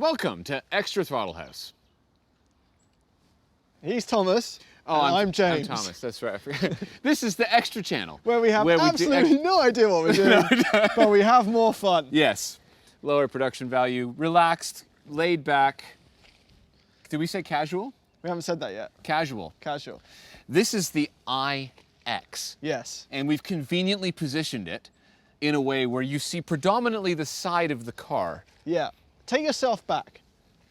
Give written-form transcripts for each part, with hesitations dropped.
Welcome to Extra Throttle House. He's Thomas. Oh, I'm James. I'm Thomas, that's right. This is the Extra channel. Where we have absolutely no idea what we're doing, but we have more fun. Yes. Lower production value, relaxed, laid back. Did we say casual? We haven't said that yet. Casual. Casual. This is the iX. Yes. And we've conveniently positioned it in a way where you see predominantly the side of the car. Yeah. Take yourself back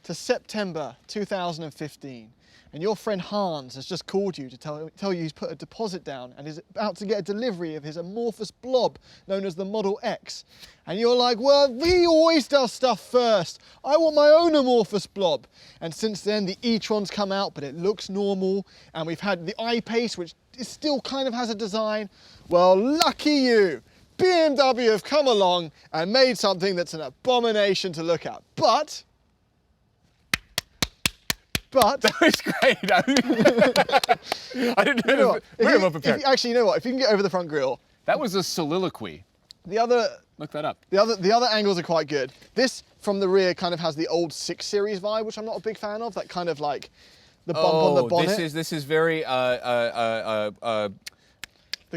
to September 2015. And your friend Hans has just called you to tell you he's put a deposit down and is about to get a delivery of his amorphous blob known as the Model X. And you're like, well, he always does stuff first. I want my own amorphous blob. And since then, the e-tron's come out, but it looks normal. And we've had the I-Pace, which still kind of has a design. Well, lucky you. BMW have come along and made something that's an abomination to look at. But that was great. I didn't know. Very well prepared. Actually, you know what? If you can get over the front grille. That was a soliloquy. Look that up. The other angles are quite good. This from the rear kind of has the old 6 Series vibe, which I'm not a big fan of. That kind of like the bump on the bonnet. This is very the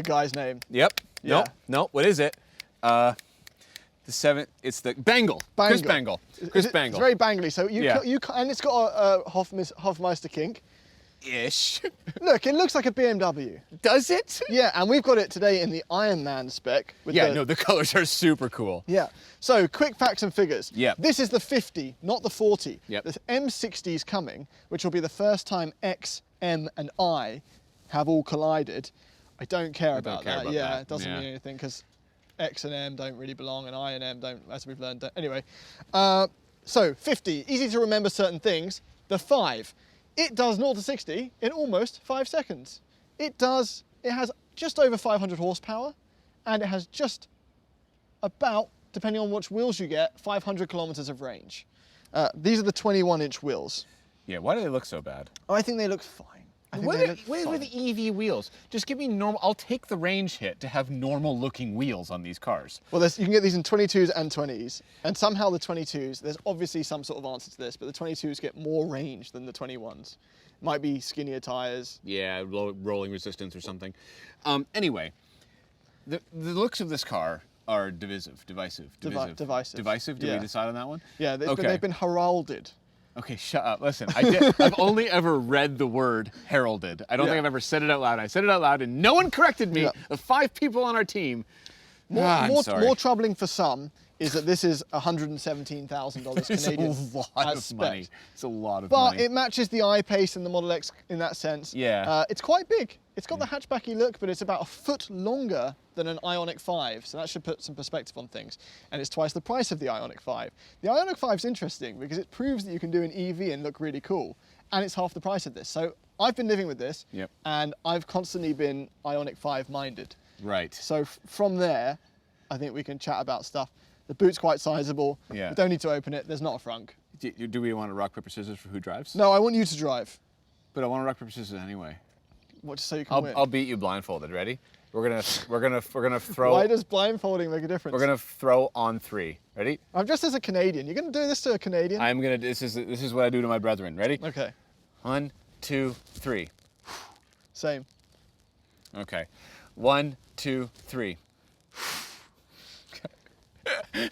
guy's name. Yep. Yeah. No. What is it? It's the Bangle. Chris Bangle. Chris Bangle. It's very bangly. So and it's got a Hofmeister kink. Ish. Look, it looks like a BMW. Does it? Yeah, and we've got it today in the Iron Man spec. The colors are super cool. Yeah. So, quick facts and figures. Yeah. This is the 50, not the 40. Yep. The M60 is coming, which will be the first time X, M, and I have all collided. I don't care about that. It doesn't mean anything because X and M don't really belong, and I and M don't, as we've learned. Anyway, so 50, easy to remember certain things. The 5, it does 0 to 60 in almost 5 seconds. It has just over 500 horsepower, and it has just about, depending on which wheels you get, 500 kilometers of range. These are the 21-inch wheels. Yeah, why do they look so bad? I think they look fine. What are the EV wheels? Just give me normal. I'll take the range hit to have normal looking wheels on these cars. Well, you can get these in 22s and 20s. And somehow the 22s, there's obviously some sort of answer to this, but the 22s get more range than the 21s. Might be skinnier tires. Yeah, rolling resistance or something. Anyway, the looks of this car are divisive. Divisive. Divisive? Did we decide on that one? Yeah, they've been heralded. Okay, shut up. Listen, I've only ever read the word heralded. I don't think I've ever said it out loud. I said it out loud and no one corrected me. The 5 people on our team. More troubling for some is that this is $117,000 Canadian. It's a lot of money. It's a lot of money. But it matches the I-Pace and the Model X in that sense. Yeah. It's quite big. It's got the hatchbacky look, but it's about a foot longer than an Ioniq 5, so that should put some perspective on things. And it's twice the price of the Ioniq 5. The Ioniq 5 is interesting because it proves that you can do an EV and look really cool, and it's half the price of this. So I've been living with this, and I've constantly been Ioniq 5 minded. Right. So from there, I think we can chat about stuff. The boot's quite sizable. Yeah. We don't need to open it. There's not a frunk. Do we want to rock, paper, scissors for who drives? No, I want you to drive. But I want to rock, paper, scissors anyway. What, just so you can win? I'll beat you blindfolded. Ready? We're gonna throw. Why does blindfolding make a difference? We're gonna throw on 3. Ready? I'm just as a Canadian. You're gonna do this to a Canadian? I'm gonna. This is what I do to my brethren. Ready? Okay. 1, 2, 3. Same. Okay. 1, 2, 3.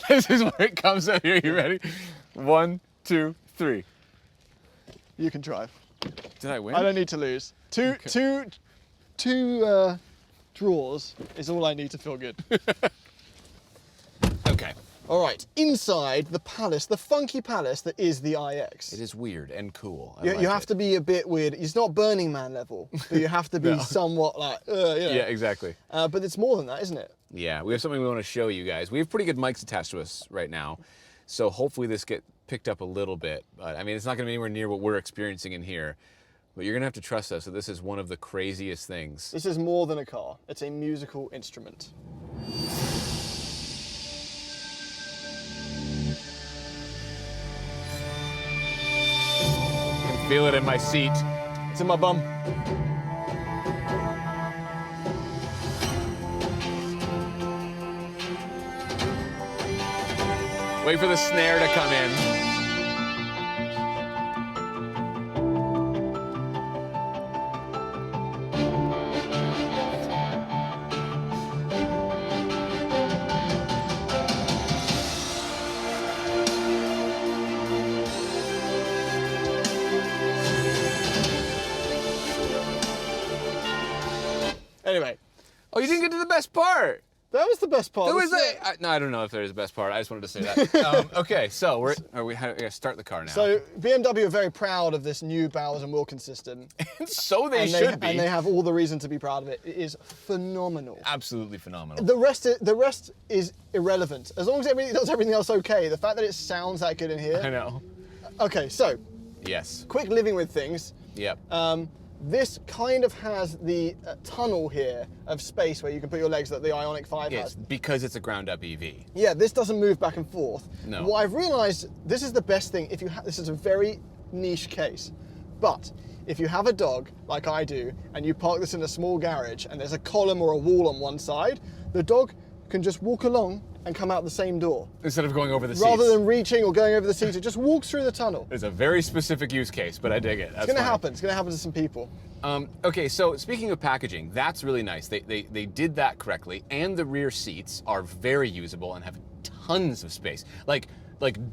This is where it comes out here. You ready? 1, 2, 3. You can drive. Did I win? I don't need to lose. Two draws is all I need to feel good. Okay. All right. Inside the palace, the funky palace that is the iX. It is weird and cool. You have to be a bit weird. It's not Burning Man level, but you have to be somewhat like, Yeah, exactly. But it's more than that, isn't it? Yeah, we have something we want to show you guys. We have pretty good mics attached to us right now, so hopefully this gets picked up a little bit. But I mean, it's not going to be anywhere near what we're experiencing in here. But you're going to have to trust us that this is one of the craziest things. This is more than a car. It's a musical instrument. I can feel it in my seat. It's in my bum. Wait for the snare to come in. part. That was the best part. Who is that? No, I don't know if there's the best part. I just wanted to say that. Okay, so we start the car now. So BMW are very proud of this new Bowers & Wilkins system. So they should be. And they have all the reason to be proud of it. It is phenomenal. Absolutely phenomenal. The rest is irrelevant. As long as it does everything else okay. The fact that it sounds that good in here. I know. Okay, so. Yes. Quick living with things. Yep. This kind of has the tunnel here of space where you can put your legs that the Ioniq 5 Yes, has. because it's a ground-up EV. Yeah, this doesn't move back and forth. No. What I've realised, this is the best thing. If you this is a very niche case, but if you have a dog like I do, and you park this in a small garage, and there's a column or a wall on one side, the dog can just walk along and come out the same door. Instead of going over the seats. Rather than reaching or going over the seats, it just walks through the tunnel. It's a very specific use case, but I dig it. That's It's going to fine. happen. It's going to happen to some people. Okay, so speaking of packaging, that's really nice. They did that correctly, and the rear seats are very usable and have tons of space, like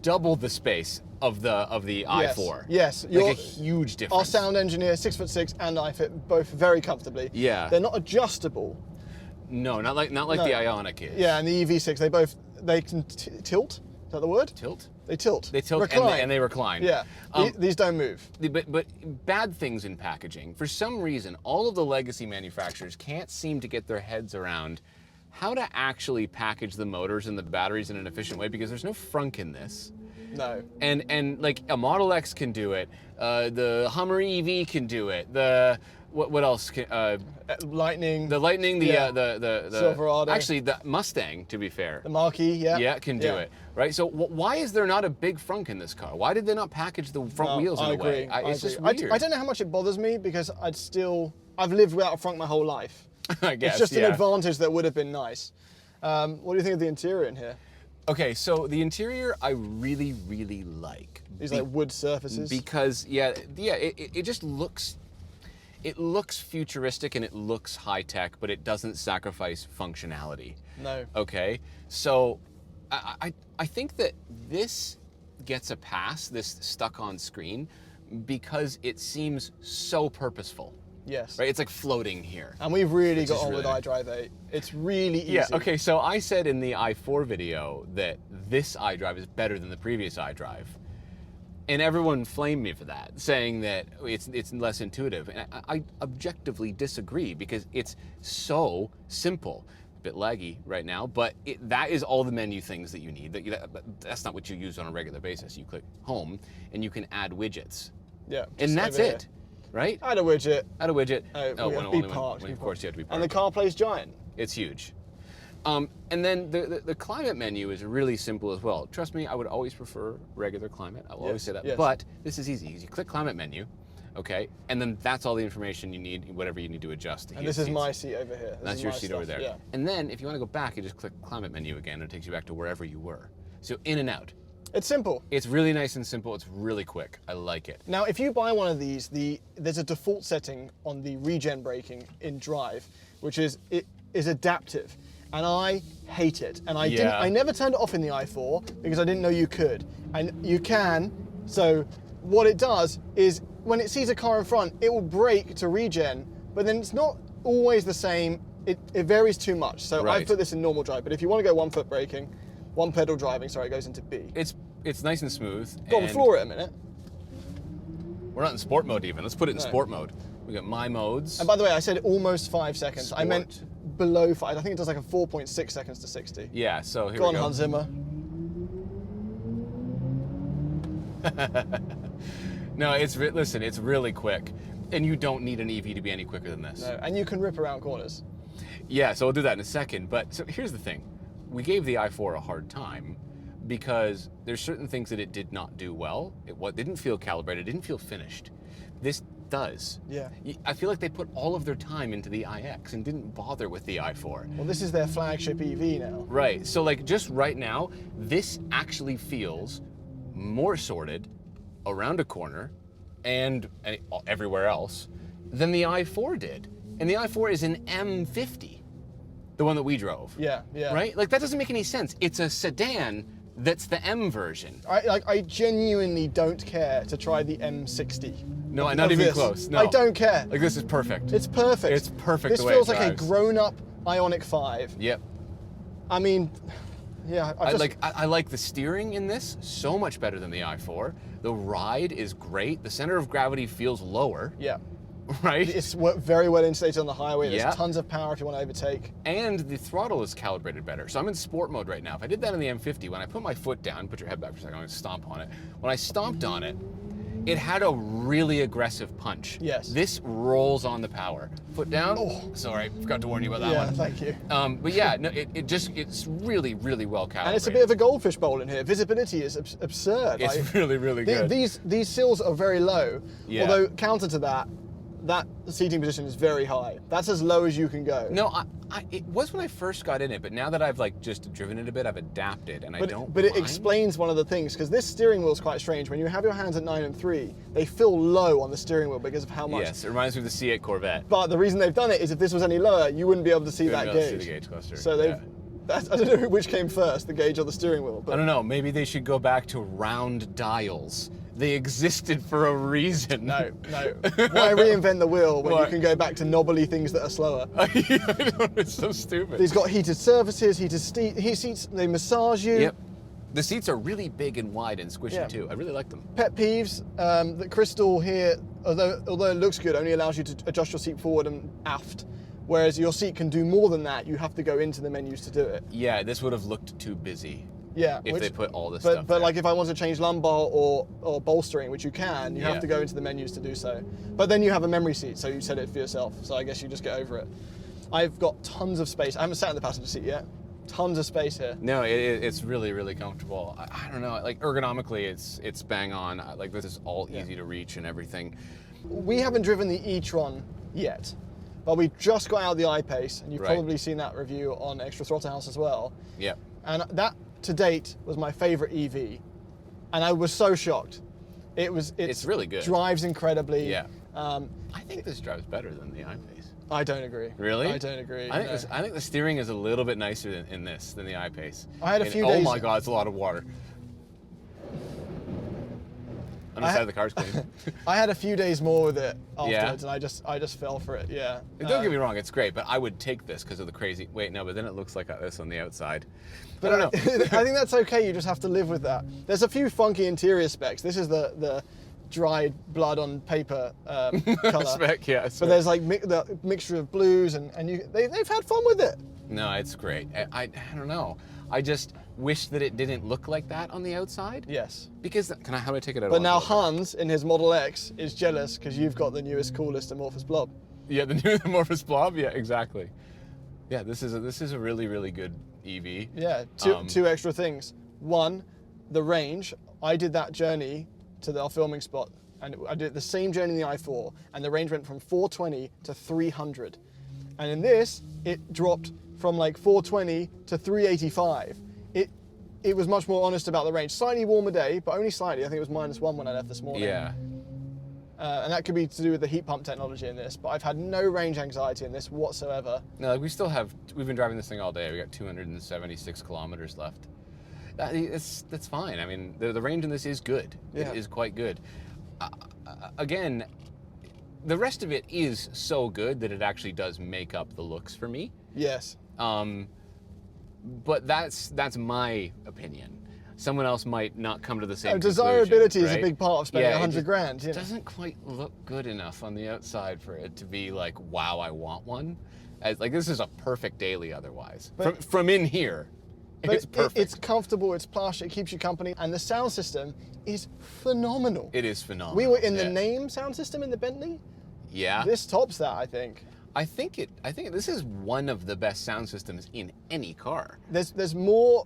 double the space of the i4. Yes, like a huge difference. Our sound engineer, 6'6", and I fit both very comfortably. Yeah. They're not adjustable. No, not like the Ioniq is. Yeah, and the EV6, they can tilt. Is that the word? Tilt. They tilt. They tilt Recline. and they recline. Yeah. These don't move. But bad things in packaging. For some reason, all of the legacy manufacturers can't seem to get their heads around how to actually package the motors and the batteries in an efficient way, because there's no frunk in this. No. And like a Model X can do it. The Hummer EV can do it. What else can Lightning. the Lightning, the Silverado. Actually, the Mustang, to be fair. The Marquis, yeah. Yeah, can do it, right? So why is there not a big frunk in this car? Why did they not package the front wheels in I a agree. way? It's just weird. I don't know how much it bothers me because I've lived without a frunk my whole life. I guess, It's just yeah. an advantage that would have been nice. What do you think of the interior in here? Okay, so the interior I really, really like. These like wood surfaces. Because it just looks. It looks futuristic and it looks high tech, but it doesn't sacrifice functionality. No. Okay, so I think that this gets a pass, this stuck on screen, because it seems so purposeful. Yes. Right, it's like floating here. And we've really got on really with nice. iDrive 8. It's really easy. Yeah, okay, so I said in the i4 video that this iDrive is better than the previous iDrive. And everyone flamed me for that, saying that it's less intuitive. And I objectively disagree because it's so simple. A bit laggy right now, but that is all the menu things that you need. That's not what you use on a regular basis. You click home and you can add widgets. Yeah. And that's over it, right? Add a widget. Add a widget. We have to be parked. Of course you have to be parked. And the CarPlay's giant. It's huge. And then the climate menu is really simple as well. Trust me, I would always prefer regular climate. I will always say that. yes. But this is easy. You click climate menu, okay, and then that's all the information you need, whatever you need to adjust. To And this is my seat over here. That's your seat over there. Yeah. And then if you want to go back, you just click climate menu again, and it takes you back to wherever you were. So in and out. It's simple. It's really nice and simple. It's really quick. I like it. Now, if you buy one of these, there's a default setting on the regen braking in Drive, which is adaptive, and I hate it. And I never turned it off in the i4 because I didn't know you could, and you can. So what it does is when it sees a car in front, it will brake to regen, but then it's not always the same. It varies too much. So Right. I put this in normal drive, but if you want to go 1 foot braking, 1 pedal driving, sorry, it goes into B. It's nice and smooth. Go on, and floor it a minute. We're not in sport mode even. Let's put it in No. sport mode. We got my modes. And by the way, I said almost 5 seconds. I meant Sport. below 5. I think it does like a 4.6 seconds to 60. Yeah, so here Go we on, go. Hans Zimmer. No, listen, it's really quick. And you don't need an EV to be any quicker than this. No, and you can rip around corners. Yeah, so we'll do that in a second. But so here's the thing. We gave the i4 a hard time because there's certain things that it did not do well. It didn't feel calibrated, it didn't feel finished. This does. Yeah. I feel like they put all of their time into the iX and didn't bother with the i4. Well, this is their flagship EV now. Right, so like just right now, this actually feels more sorted around a corner and everywhere else than the i4 did. And the i4 is an M50, the one that we drove. Yeah, yeah. Right? Like that doesn't make any sense. It's a sedan that's the M version. I genuinely don't care to try the M60. No, not even close. No. I don't care. Like this is perfect. It's perfect. It's perfect This the way feels it like a drives. grown-up Ioniq 5. Yep. I mean, yeah, I like the steering in this so much better than the i4. The ride is great. The center of gravity feels lower. Yeah. Right? It's very well insulated on the highway. There's Yeah. tons of power if you want to overtake. And the throttle is calibrated better. So I'm in sport mode right now. If I did that in the M50, when I put my foot down, put your head back for a second, I'm going to stomp on it. When I stomped on it, it had a really aggressive punch. Yes. This rolls on the power. Foot down. Oh. Sorry, forgot to warn you about that Yeah, one. thank you. But yeah, no, it's really, really well calibrated. And it's a bit of a goldfish bowl in here. Visibility is absurd. It's Like, really, really good. These sills are very low. Yeah. Although counter to that seating position is very high. That's as low as you can go. No, it was when I first got in it, but now that I've like just driven it a bit, I've adapted, and I don't. But it mind. explains one of the things, because this steering wheel is quite strange. When you have your hands at 9 and 3, they feel low on the steering wheel because of how much. Yes, it reminds me of the C8 Corvette. But the reason they've done it is if this was any lower, you wouldn't be able to see You that wouldn't be able gauge. to see the gauge cluster, So they've. yeah. I don't know which came first, the gauge or the steering wheel. But I don't know. Maybe they should go back to round dials. They existed for a reason. No. Why reinvent the wheel when Why? you can go back to knobbly things that are slower? I don't, it's so stupid. These got heated surfaces, heated seats, they massage you. Yep. The seats are really big and wide and squishy Yeah. too. I really like them. Pet peeves, the crystal here, although it looks good, only allows you to adjust your seat forward and aft. Whereas your seat can do more than that, you have to go into the menus to do it. Yeah, this would have looked too busy. Yeah. If they put all this but, stuff But there. like if I want to change lumbar or bolstering, which you can, you Yeah. have to go into the menus to do so. But then you have a memory seat, so you set it for yourself. So I guess you just get over it. I've got tons of space. I haven't sat in the passenger seat yet. Tons of space here. No, it's really, really comfortable. I don't know, like ergonomically, it's bang on. Like this is all easy to reach and everything. We haven't driven the e-tron yet, but we've just got out the I-Pace, and you've Right. probably seen that review on Extra Throttle House as well. Yep. And that, to date, was my favorite EV. And I was so shocked. It's really good. Drives incredibly. Yeah. I think this drives better than the I-Pace. I don't agree. Really? I don't agree. I think, no. I think the steering is a little bit nicer than the I-Pace. I had a And- few Oh days- my God, it's a lot of water. On the side of the car's clean. I had a few days more with it Yeah? afterwards, and I just fell for it. Yeah. Don't get me wrong, it's great, but I would take this because of the crazy. Wait, no, but then it looks like this on the outside. But I don't know. I think that's okay. You just have to live with that. There's a few funky interior specs. This is the dried blood on paper color. Spec, yeah. But there's like the mixture of blues, and they've had fun with it. No, it's great. I don't know. I just wish that it didn't look like that on the outside. Yes. Because how do I take it out? But now Hans in his Model X is jealous because you've got the newest, coolest amorphous blob. Yeah, the new amorphous blob. Yeah, exactly. Yeah, this is a really, really good EV. Yeah. Two extra things. One, the range. I did that journey to our filming spot, and I did the same journey in the i4, and the range went from 420 to 300. And in this, it dropped from like 420 to 385. It was much more honest about the range. Slightly warmer day, but only slightly. I think it was -1 when I left this morning. Yeah. And that could be to do with the heat pump technology in this, but I've had no range anxiety in this whatsoever. No, like we've been driving this thing all day. We got 276 kilometers left. That's fine. I mean, the range in this is good. Yeah. It is quite good. Again, the rest of it is so good that it actually does make up the looks for me. Yes. But that's my opinion. Someone else might not come to the same Desirability conclusion, is a right? big part of spending Yeah, it 100 just grand. You know? doesn't quite look good enough on the outside for it to be like, wow, I want one. Like this is a perfect daily otherwise. But- from in here, But it's perfect. it's comfortable, it's plush, it keeps you company, and the sound system is phenomenal. It is phenomenal. We were in the yeah. name sound system in the Bentley. Yeah. This tops that, I think. I think this is one of the best sound systems in any car. There's more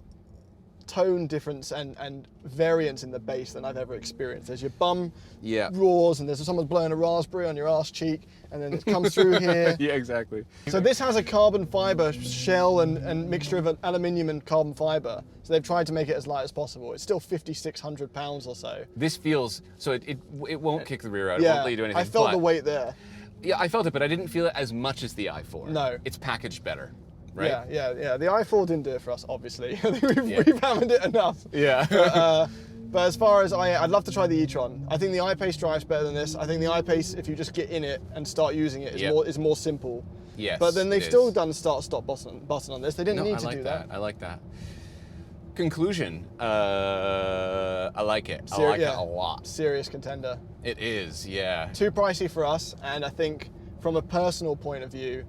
tone difference and variance in the bass than I've ever experienced. There's your bum Yeah. roars, and there's someone's blowing a raspberry on your arse cheek, and then it comes through here. Yeah, exactly. So this has a carbon fiber shell and mixture of aluminium and carbon fiber. So they've tried to make it as light as possible. It's still 5,600 pounds or so. This feels so it won't kick the rear out. It Yeah, won't let you do anything. I felt but- the weight there. Yeah, I felt it, but I didn't feel it as much as the i4. No. It's packaged better, right? Yeah. The i4 didn't do it for us, obviously. I think Yeah. we've hammered it enough. Yeah. But as far as I'd love to try the e-tron. I think the I-Pace drives better than this. I think the I-Pace, if you just get in it and start using it, Yep. is more simple. Yes, But then they've it still is. done start-stop button on this. They didn't No, need I to like do that. I like that. Conclusion. I like it. I like it a lot. Serious contender. It is, yeah. Too pricey for us, and I think from a personal point of view,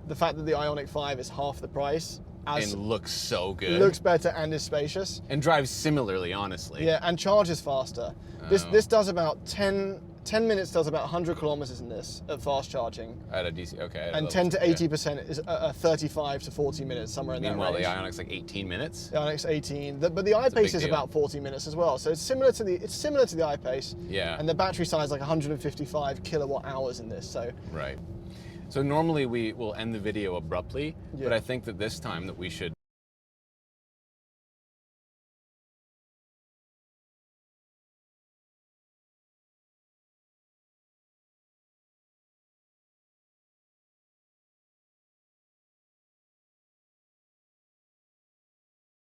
the fact that the Ioniq 5 is half the price And looks so good. looks better and is spacious. And drives similarly, honestly. Yeah, and charges faster. This does about 10 minutes, does about 100 kilometers in this at fast charging. At a DC, okay. at a And level 10 to 2, 80% is 35 to 40 minutes, somewhere in Meanwhile, that the range. Ioniq's like 18 minutes. The Ioniq's 18, but the a I-Pace big is deal. about 40 minutes as well. So it's similar to the I-Pace. Yeah. And the battery size like 155 kilowatt hours in this. So Right. So normally we will end the video abruptly, but Yeah. I think that this time that we should